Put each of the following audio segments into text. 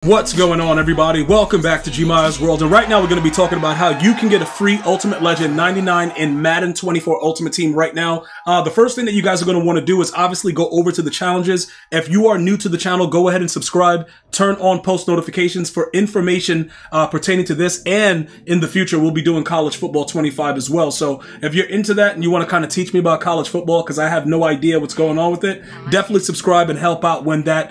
What's going on, everybody? Welcome back to GmiasWorld, and right now we're going to be talking about how you can get a free Ultimate Legend 99 in Madden 24 Ultimate Team right now. The first thing that you guys are going to want to do is obviously go over to the challenges. If you are new to the channel, go ahead and subscribe. Turn on post notifications for information pertaining to this, and in the future we'll be doing college football 25 as well. So if you're into that and you want to kind of teach me about college football, because I have no idea what's going on with it, definitely subscribe and help out when that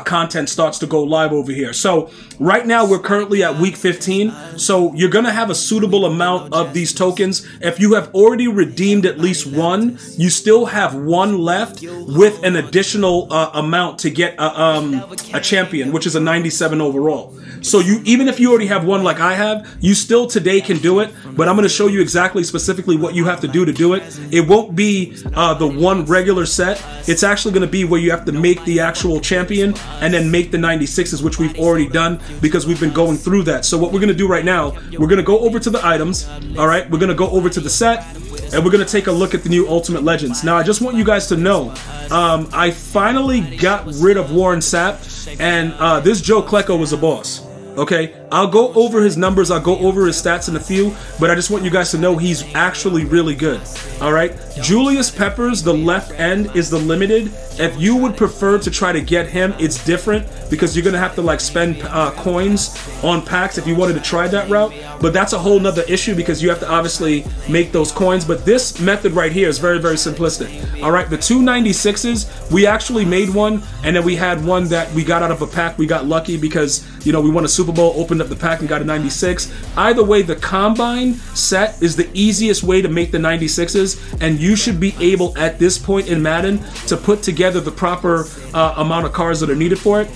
content starts to go live over here. So right now we're currently at week 15. So you're going to have a suitable amount of these tokens. If you have already redeemed at least one, you still have one left with an additional amount to get a champion, which is a 97 overall. So even if you already have one like I have, you still today can do it, but I'm going to show you exactly specifically what you have to do it. It won't be the one regular set. It's actually going to be where you have to make the actual champion and then make the 96s, which we've already done because we've been going through that. So what we're going to do right now, we're going to go over to the items. All right, we're going to go over to the set, and we're going to take a look at the new Ultimate Legends. Now, I just want you guys to know, I finally got rid of Warren Sapp, and this Joe Klecko was a boss. Okay, I'll go over his numbers, I'll go over his stats in a few, but I just want you guys to know he's actually really good. All right, Julius Peppers, the left end, is the limited. If you would prefer to try to get him, it's different because you're gonna have to like spend coins on packs if you wanted to try that route. But that's a whole nother issue because you have to obviously make those coins. But this method right here is very, very simplistic. All right, the 296s, we actually made one, and then we had one that we got out of a pack. We got lucky because, you know, we won a Super Bowl, opened up the pack and got a 96. Either way, the combine set is the easiest way to make the 96s, and you should be able at this point in Madden to put together the proper amount of cards that are needed for it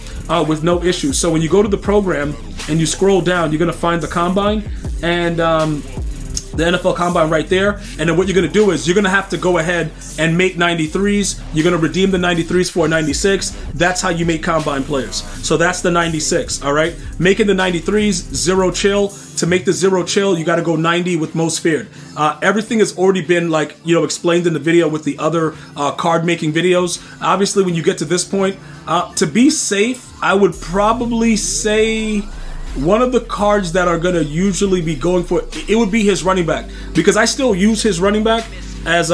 with no issue. So when you go to the program and you scroll down, you're going to find the combine and the NFL Combine right there, and then what you're going to do is you're going to have to go ahead and make 93s. You're going to redeem the 93s for a 96. That's how you make Combine players. So that's the 96, all right? Making the 93s, zero chill. To make the zero chill, you got to go 90 with most feared. Everything has already been, like, you know, explained in the video with the other card making videos. Obviously, when you get to this point, to be safe, I would probably say one of the cards that are going to usually be going for it would be his running back, because I still use his running back as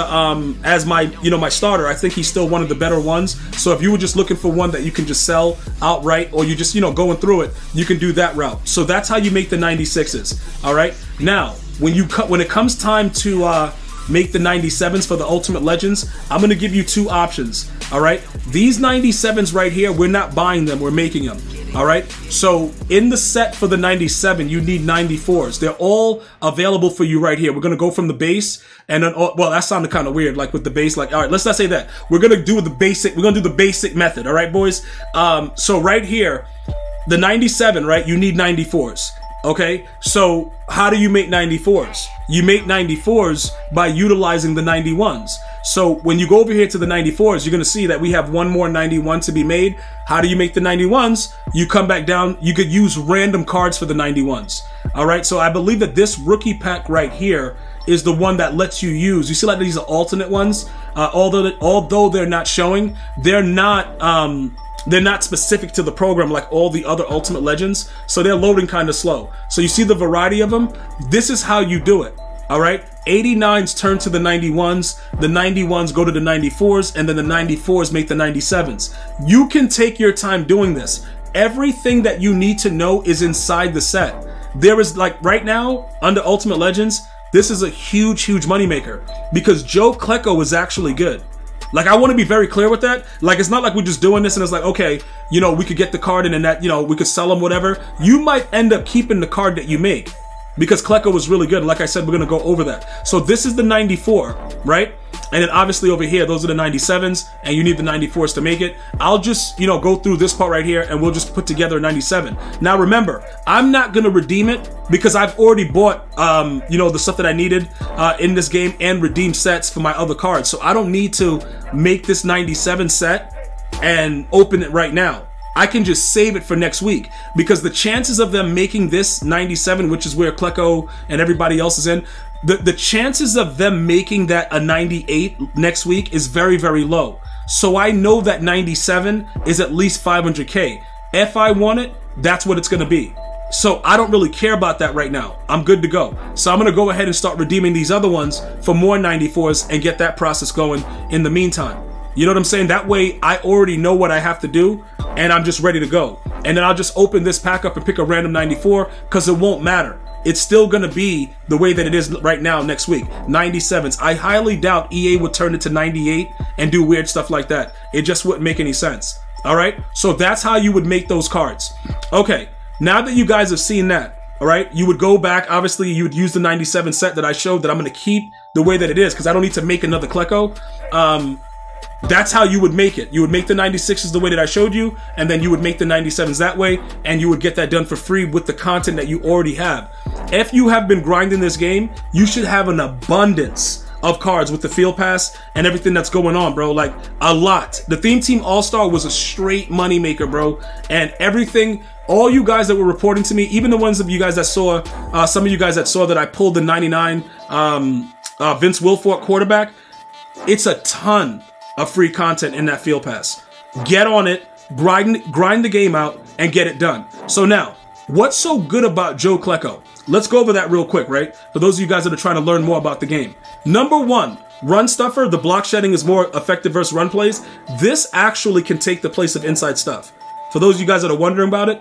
my, you know, my starter. I think he's still one of the better ones. So if you were just looking for one that you can just sell outright, or you just, you know, going through it, you can do that route. So that's how you make the 96s. All right, now when it comes time to make the 97s for the Ultimate Legends, I'm going to give you two options. All right, these 97s right here, we're not buying them, we're making them. All right, so in the set for the 97, you need 94s. They're all available for you right here. We're going to go from the base, and then, well, that sounded kind of weird, like with the base, like, all right, let's not say that. We're going to do the basic, we're going to do the basic method, all right, boys? So right here, the 97, right, you need 94s. Okay, so how do you make 94s? You make 94s by utilizing the 91s. So when you go over here to the 94s, you're going to see that we have one more 91 to be made. How do you make the 91s? You come back down. You could use random cards for the 91s. All right, so I believe that this rookie pack right here is the one that lets you use. You see, like, these are alternate ones. Although they're not showing, they're not specific to the program like all the other Ultimate Legends, so they're loading kind of slow. So you see the variety of them? This is how you do it, all right? 89s turn to the 91s, the 91s go to the 94s, and then the 94s make the 97s. You can take your time doing this. Everything that you need to know is inside the set. There is, like, right now, under Ultimate Legends, this is a huge, huge moneymaker because Joe Klecko is actually good. Like, I want to be very clear with that. Like, it's not like we're just doing this and it's like, okay, you know, we could get the card and then that, you know, we could sell them, whatever. You might end up keeping the card that you make because Klecko was really good. Like I said, we're going to go over that. So this is the 94, right? And then obviously over here, those are the 97s, and you need the 94s to make it. I'll just, you know, go through this part right here, and we'll just put together a 97. Now remember, I'm not going to redeem it because I've already bought, you know, the stuff that I needed in this game and redeem sets for my other cards. So I don't need to make this 97 set and open it right now. I can just save it for next week because the chances of them making this 97, which is where Klecko and everybody else is in, the chances of them making that a 98 next week is very, very low. So I know that 97 is at least 500K. If I want it, that's what it's going to be. So I don't really care about that right now. I'm good to go. So I'm going to go ahead and start redeeming these other ones for more 94s and get that process going in the meantime. You know what I'm saying? That way I already know what I have to do and I'm just ready to go. And then I'll just open this pack up and pick a random 94 because it won't matter. It's still going to be the way that it is right now next week. 97s. I highly doubt EA would turn it to 98 and do weird stuff like that. It just wouldn't make any sense. All right? So that's how you would make those cards. Okay. Now that you guys have seen that, all right, you would go back. Obviously, you would use the 97 set that I showed that I'm going to keep the way that it is because I don't need to make another Klecko. That's how you would make it. You would make the 96s the way that I showed you, and then you would make the 97s that way, and you would get that done for free with the content that you already have. If you have been grinding this game, you should have an abundance of cards with the field pass and everything that's going on, bro. Like, a lot. The Theme Team All-Star was a straight moneymaker, bro. And everything, all you guys that were reporting to me, even the ones of you guys that saw, some of you guys that saw that I pulled the 99 Vince Wilfork quarterback, it's a ton of free content in that field pass. Get on it, grind the game out, and get it done. So now, what's so good about Joe Klecko? Let's go over that real quick, right? For those of you guys that are trying to learn more about the game. Number one, run stuffer, the block shedding is more effective versus run plays. This actually can take the place of inside stuff. For those of you guys that are wondering about it,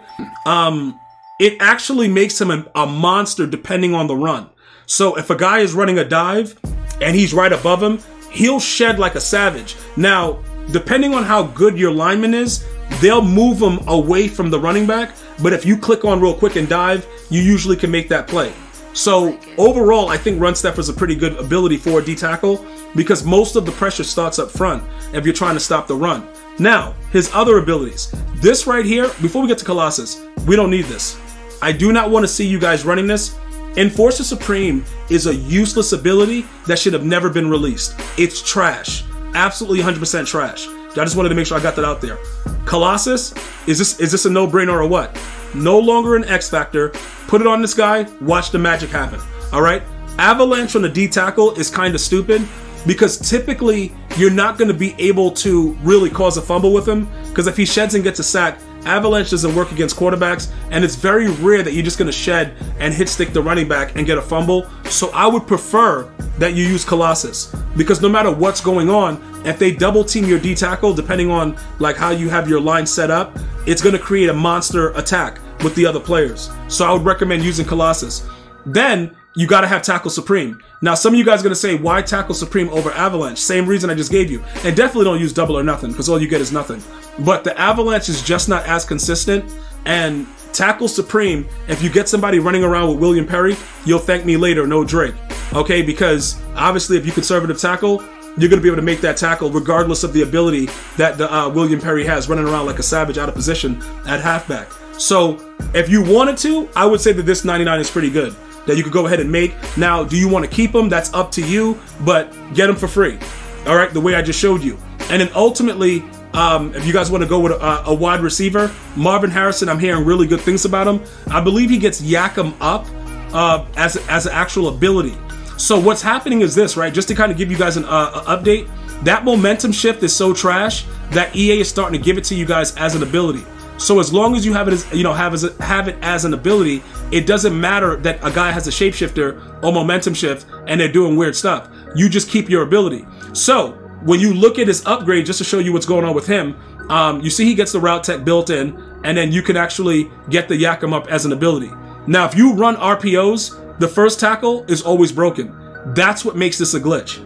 it actually makes him a monster depending on the run. So if a guy is running a dive and he's right above him, he'll shed like a savage. Now, depending on how good your lineman is, they'll move him away from the running back. But if you click on real quick and dive, you usually can make that play. So overall, I think run stuffer is a pretty good ability for a D-tackle because most of the pressure starts up front if you're trying to stop the run. Now, his other abilities. This right here, before we get to Colossus, we don't need this. I do not want to see you guys running this. Enforcer Supreme is a useless ability that should have never been released. It's trash. Absolutely 100% trash. I just wanted to make sure I got that out there. Colossus, is this a no-brainer or what? No longer an X Factor. Put it on this guy, watch the magic happen. All right? Avalanche on the D-tackle is kind of stupid because typically you're not going to be able to really cause a fumble with him because if he sheds and gets a sack, Avalanche doesn't work against quarterbacks, and it's very rare that you're just going to shed and hit stick the running back and get a fumble. So I would prefer that you use Colossus because no matter what's going on, if they double team your D-tackle, depending on like how you have your line set up, it's going to create a monster attack with the other players. So I would recommend using Colossus. Then you got to have Tackle Supreme. Now, some of you guys are going to say, why Tackle Supreme over Avalanche? Same reason I just gave you. And definitely don't use double or nothing because all you get is nothing. But the Avalanche is just not as consistent. And Tackle Supreme, if you get somebody running around with William Perry, you'll thank me later, no Drake. Okay, because obviously if you conservative tackle, you're going to be able to make that tackle regardless of the ability that the William Perry has running around like a savage out of position at halfback. So if you wanted to, I would say that this 99 is pretty good that you could go ahead and make. Now, do you want to keep them? That's up to you, but get them for free. All right, the way I just showed you. And then ultimately, if you guys want to go with a wide receiver, Marvin Harrison, I'm hearing really good things about him. I believe he gets yak 'em up as an actual ability. So what's happening is this, right? Just to kind of give you guys an update, that momentum shift is so trash that EA is starting to give it to you guys as an ability. So as long as you have it as, you know, have it as an ability, it doesn't matter that a guy has a shapeshifter or momentum shift and they're doing weird stuff. You just keep your ability. So when you look at his upgrade, just to show you what's going on with him, you see he gets the route tech built in, and then you can actually get the yak 'em up as an ability. Now, if you run RPOs, the first tackle is always broken. That's what makes this a glitch.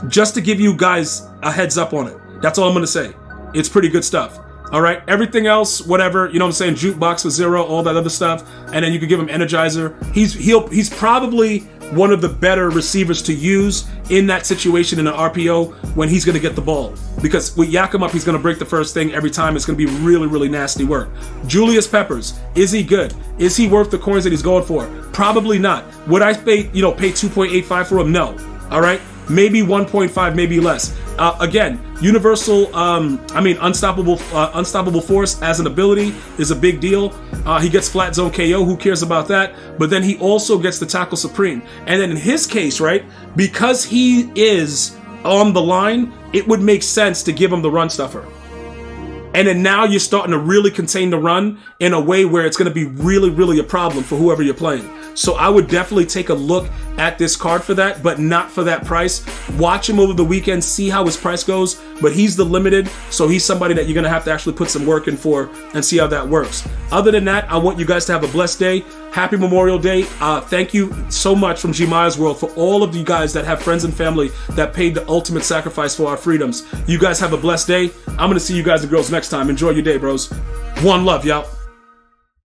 Just to give you guys a heads up on it. That's all I'm going to say. It's pretty good stuff. All right, everything else, whatever, you know what I'm saying, jukebox for 0, all that other stuff, and then you can give him Energizer. He's probably one of the better receivers to use in that situation in an RPO when he's going to get the ball. Because with yak 'em up, he's going to break the first thing every time. It's going to be really, really nasty work. Julius Peppers, is he good? Is he worth the coins that he's going for? Probably not. Would I pay 2.85 for him? No. All right, maybe 1.5, maybe less. Again, universal, unstoppable force as an ability is a big deal. He gets flat zone KO, who cares about that? But then he also gets the Tackle Supreme. And then in his case, right, because he is on the line, it would make sense to give him the run stuffer. And then now you're starting to really contain the run in a way where it's going to be really, really a problem for whoever you're playing. So I would definitely take a look at this card for that, but not for that price. Watch him over the weekend, see how his price goes, but he's the limited, so he's somebody that you're going to have to actually put some work in for and see how that works. Other than that, I want you guys to have a blessed day. Happy Memorial Day. Thank you so much from GmiasWorld for all of you guys that have friends and family that paid the ultimate sacrifice for our freedoms. You guys have a blessed day. I'm going to see you guys and girls next time. Enjoy your day, bros. One love, y'all.